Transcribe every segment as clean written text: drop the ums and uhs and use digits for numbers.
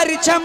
परचम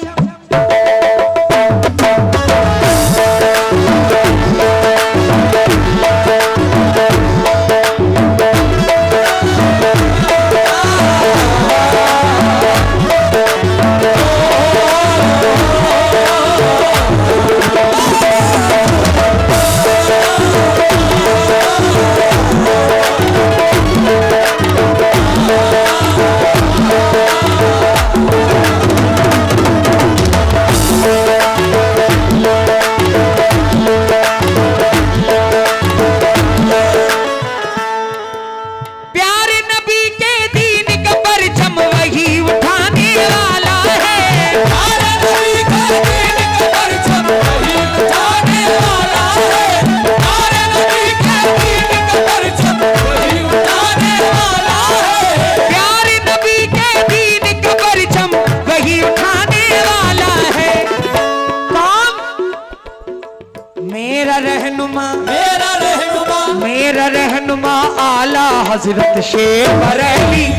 मेरा रहनुमा आला हजरत शेर बरेली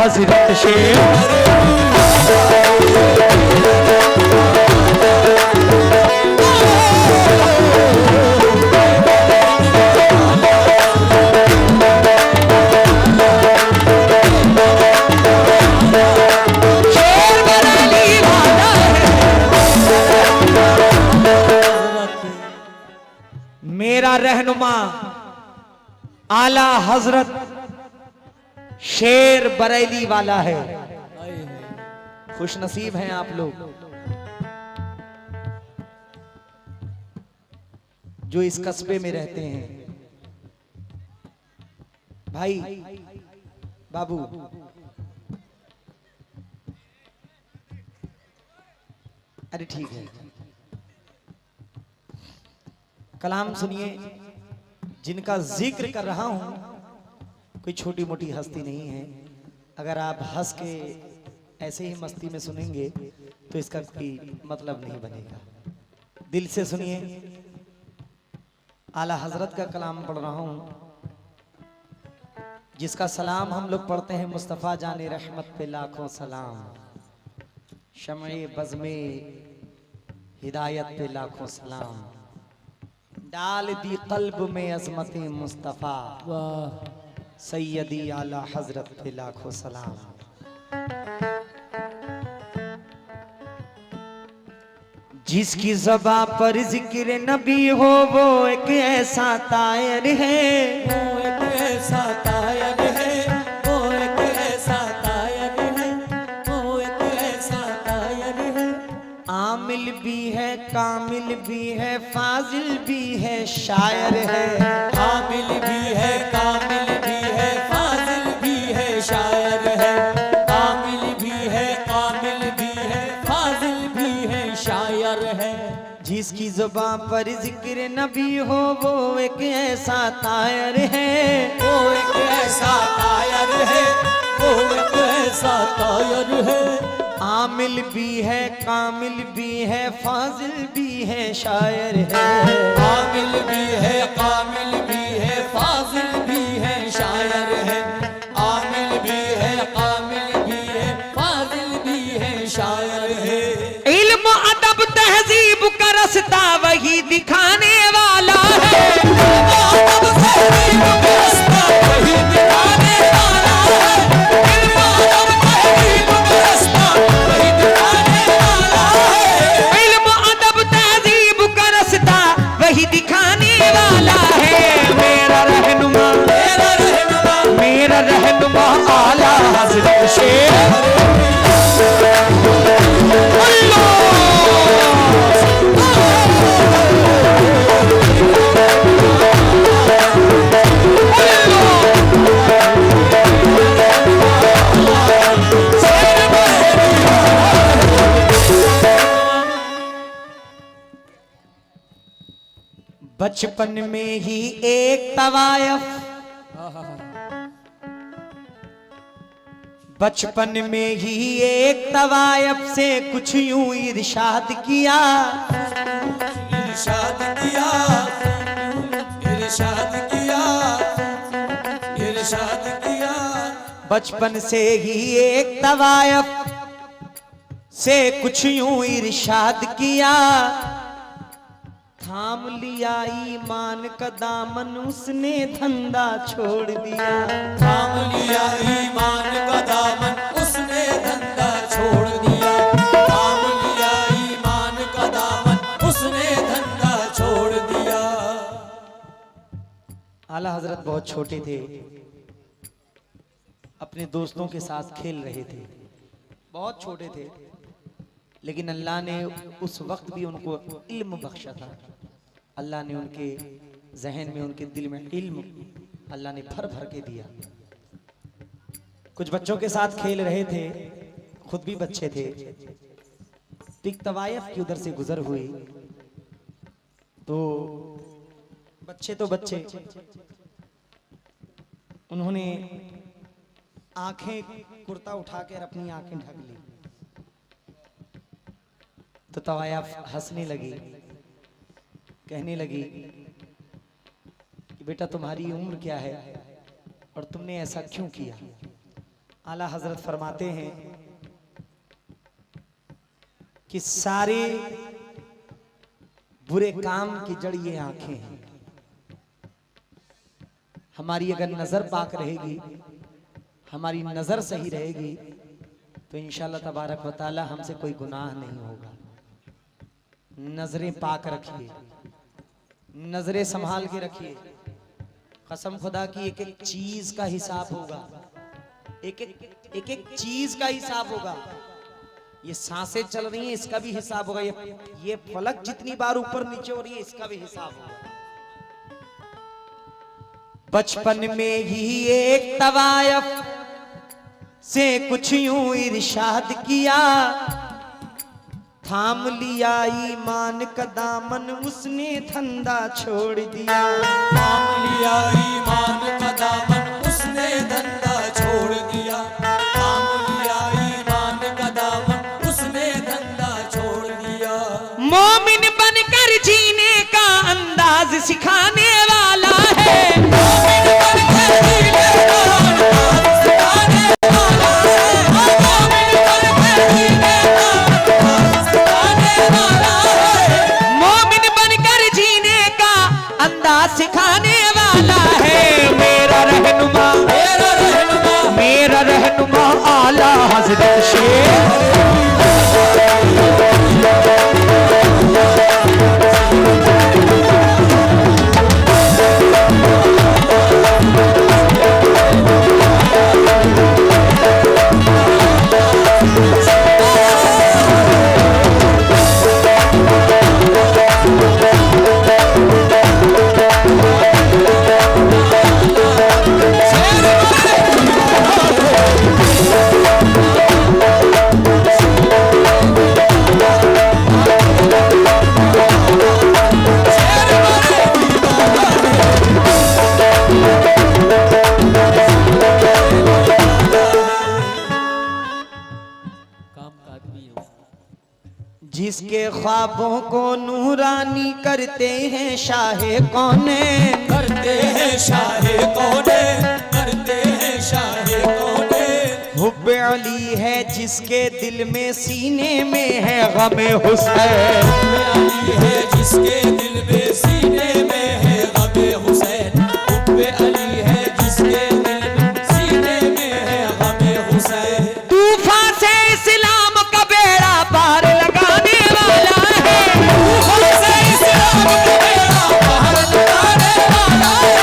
हजरत शेर मेरा रहनुमा आला हजरत शेर बरेली वाला है। खुश नसीब हैं आप लोग जो इस कस्बे में रहते हैं। भाई बाबू अरे ठीक है, कलाम सुनिए। जिनका जिक्र कर रहा हूं कोई छोटी मोटी हस्ती नहीं है। अगर आप हंस के ऐसे ही मस्ती में सुनेंगे तो इसका कोई मतलब नहीं बनेगा। दिल से सुनिए। आला हजरत का कलाम पढ़ रहा हूं, जिसका सलाम हम लोग पढ़ते हैं। मुस्तफ़ा जाने रहमत पे लाखों सलाम, शम्ए बज़्मे हिदायत पे लाखों सलाम, डाल दी कल्ब में अज़मते मुस्तफ़ा, सैयदी आला हजरत पे लाखों सलाम। जिसकी ज़बां पर जिक्र नबी हो वो एक ऐसा तायर है, वो एक ऐसा तायर है, वो एक ऐसा तायर है, वो एक ऐसा तायर है। आमिल भी है, कामिल भी है, फाजिल भी है, शायर है। आमिल भी है, कामिल भी है, फाजिल भी है, शायर है। आमिल भी है, कामिल भी है, फाजिल भी है, शायर है। जिसकी ज़ुबां पर जिक्र नबी हो वो एक ऐसा तायर है, वो एक ऐसा तायर है, वो एक ऐसा तायर है। आमिल भी है, कामिल भी है, फाजिल भी है, शायर है। आमिल भी है, कामिल भी है, फाजिल भी है, शायर है। आमिल भी है, कामिल भी है, फाजिल भी है, शायर है। इल्म अदब तहजीब का रास्ता वही दिखाना बचपन में ही एक तवायफ, बचपन में ही एक तवायफ से कुछ यूं इरशाद किया, इरशाद किया, इरशाद किया, इरशाद किया। बचपन से ही एक तवायफ से कुछ यूं इरशाद किया, थाम लिया ईमान का दामन उसने धंधा छोड़ दिया, थाम लिया ईमान का दामन उसने धंधा छोड़ दिया, थाम लिया ईमान का दामन उसने धंधा छोड़ दिया। आला हजरत बहुत छोटे थे, अपने दोस्तों के साथ खेल रहे थे, बहुत छोटे थे, लेकिन अल्लाह ने उस वक्त भी उनको इल्म बख्शा था। अल्लाह ने उनके जहन में, उनके दिल में इल्म अल्लाह ने भर भर के दिया। कुछ बच्चों के साथ खेल रहे थे, खुद भी बच्चे थे, एक तवायफ की उधर से गुजर हुई तो बच्चे उन्होंने आंखें, कुर्ता उठाकर अपनी आंखें ढक ली, तो तवायफ हंसने लगी, कहने लगी कि बेटा तुम्हारी उम्र क्या है और तुमने ऐसा क्यों किया। आला हजरत फरमाते हैं कि सारे बुरे काम की जड़ ये आंखें हैं। हमारी अगर नजर पाक रहेगी, हमारी नजर सही रहेगी, तो इंशाअल्लाह तबारक व तआला हमसे कोई गुनाह नहीं होगा। नजरें पाक रखिए, नजरें संभाल के रखिए। कसम खुदा की एक एक चीज का हिसाब होगा, एक एक चीज का हिसाब होगा। ये सांसें चल रही हैं, इसका भी हिसाब होगा। ये फलक जितनी बार ऊपर नीचे हो रही है, इसका भी हिसाब होगा। बचपन में ही एक तवायफ से कुछ यूं इरशाद किया, थाम लिया ईमान का दामन उसने धंधा छोड़ दिया, थाम लिया ईमान का दामन उसने धंधा छोड़ दिया, थाम लिया ईमान का दामन उसने धंधा छोड़ दिया। मोमिन बनकर जीने का अंदाज सिखाने वाला है, मोमिन बनकर जीने का अंदाज सिखाने वाला है, मोमिन बनकर जीने का अंदाज सिखाने वाला है, मोमिन बनकर जीने का अंदाज सिखाने वाला है। मेरा रहनुमा, मेरा रहनुमा, मेरा रहनुमा आला हजरत शेख। जिसके ख्वाबों को नूरानी करते हैं शाहे कौने, करते हैं शाहे कौने, करते हैं शाहे कौने। हुब्बे अली है जिसके दिल में, सीने में है गमे हुसैन, हुब्बे अली है जिसके दिल में, सीने में है गमे हुसैन, हुब्बे अली है जिसके दिल में, सीने में है गमे हुसैन। तूफान से इस्लाम का बेड़ा पार लगाने वाला है, तूफान से इस्लाम का बेड़ा पार लगाने वाला है,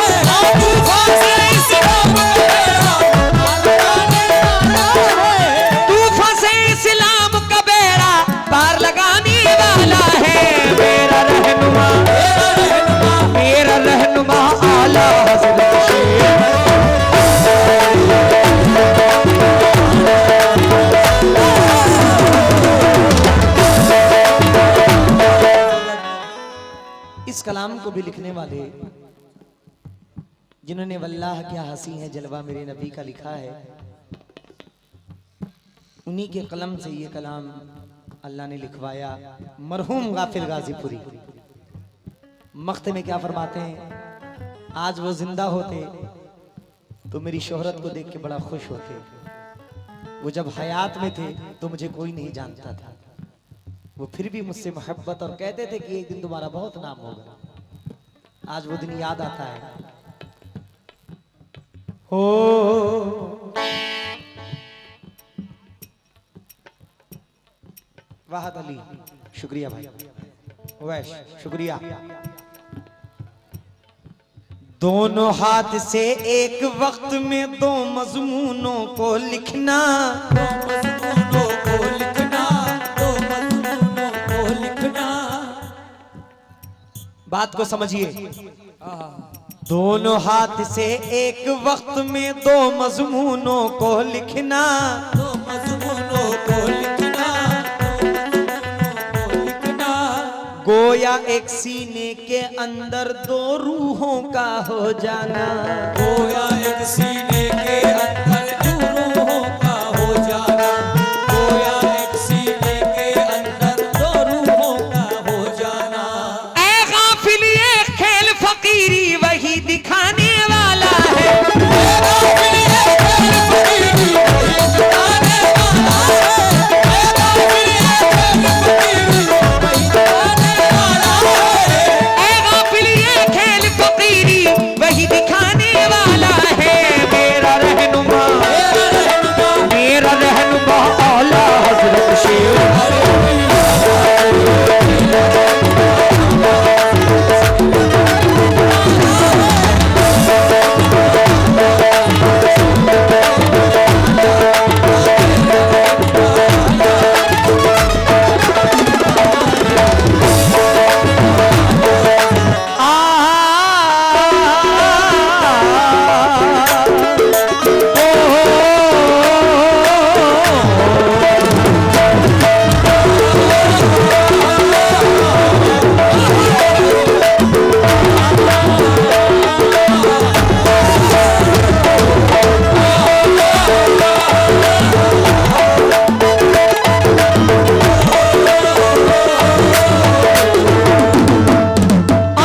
तूफान से इस्लाम का बेड़ा पार लगाने वाला है, तूफान से इस्लाम का बेड़ा पार लगाने वाला है। मेरा रहनुमा, मेरा इस कलाम को भी लिखने वाले जिन्होंने वल्लाह क्या हंसी है जलवा मेरे नबी का लिखा है, उन्हीं के कलम से ये कलाम अल्लाह ने लिखवाया। मरहूम गाफिल गाजीपुरी मख्त में क्या फरमाते हैं, आज वो जिंदा होते तो मेरी शोहरत को देख के बड़ा खुश होते। वो जब हयात में थे तो मुझे कोई नहीं जानता था, वो फिर भी मुझसे मोहब्बत और कहते थे कि एक दिन तुम्हारा बहुत नाम होगा। आज वो दिन याद आता है। हो वाहद अली, शुक्रिया भाई वैश, शुक्रिया। दोनों हाथ से एक वक्त में दो मजमूनों को लिखना, दो मजमूनों को लिखना, दो मजमूनों को लिखना। बात को समझिए। दोनों हाथ से एक वक्त में दो मजमूनों को लिखना, दो मजमूनों को लिखना, दो मजमूनों को लिखना। गोया एक सीने के अंदर दो रूहों का हो जाना, गोया एक सीने के अंदर दो रूहों का हो जाना, गोया एक सीने के अंदर दो रूहों का हो जाना। ऐ गाफिल ये खेल फकीरी वही दिखाने वाला है, वही दिखाने वाला है। मेरा रहनुमा औला हजरत शेर।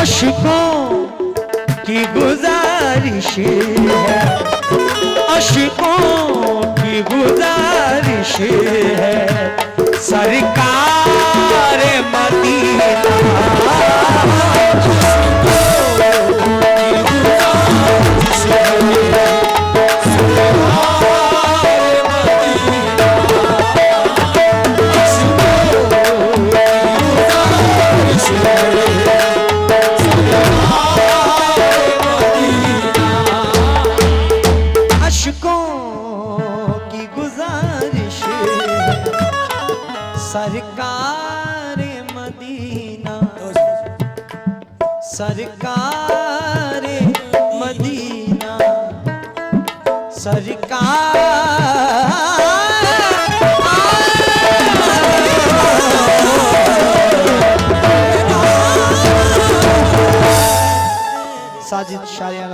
अशकों की गुजारिश है सरकार मदीना। सरकार मदीना, सरकार मदीना, सरकार। साजिद शायर